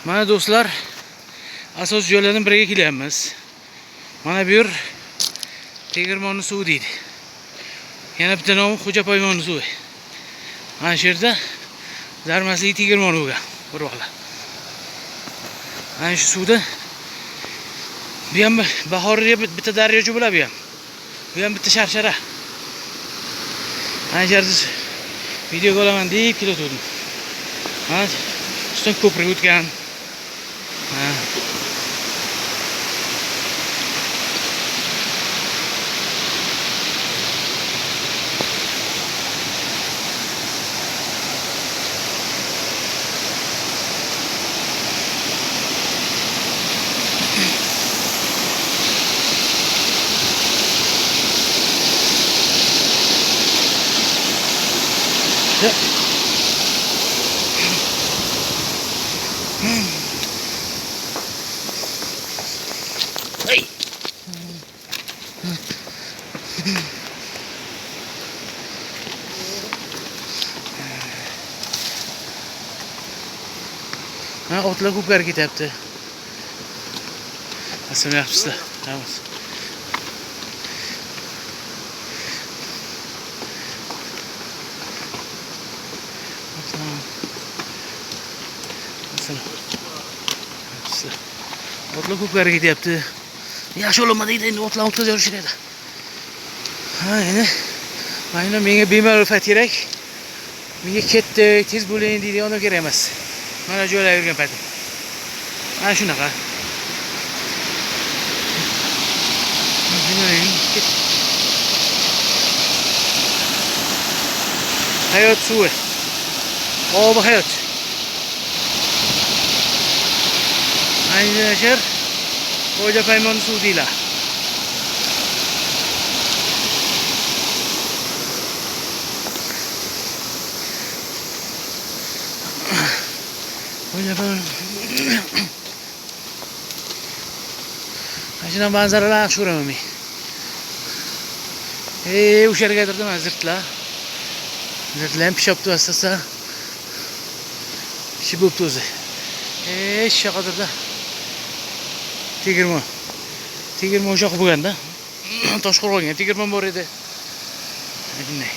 Mana do'stlar, asos joylardan biriga kelyapmiz. Mana bu yer Tegirmonni suvi deydi. Yana bitta nomi Xo'japoymonni suvi. Mana shu yerda Zarmaslik tegirmon bo'lgan bir vaqtlar. Mana shu suvda bu ham bahorda bitta daryocha bo'ladi bu ham. Bu ham bitta sharshara. Mana yerda video olaman deb kelgandim. Mana üstten ko'prik o'tgan. Hey. Ha, otlar ko'plar ketyapti. Asal yaxshisi. Tamam. Otlar ko'plar ketyapti. Yaxshi olmadi endi otlar o'tkazib yurishadi. Ha, endi mana menga bema'rifat kerak. Menga ketdi, tez bo'ling deydi, ona kerak emas. Mana joylab yurgan paytim. Mana shunaqa. Hayot suvi. Obi hayot. Ayni yer Xo'japoymonni suvi deyiladi. Mana manzaralar yaxshi ko'raman men. O'sha yerga kirdim, zirtlar. Zirtlar ham pishibdi asosda. Pishib bo'pti o'zi. Shu qadarda Tegirmon. Tegirmon o'sha bo'lganda, Toshqo'rg'onga tegirmon bor edi. Bunday.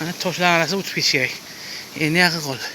Ana toshlar arasida o'tib ketish kerak. Endi yaqin qoldi.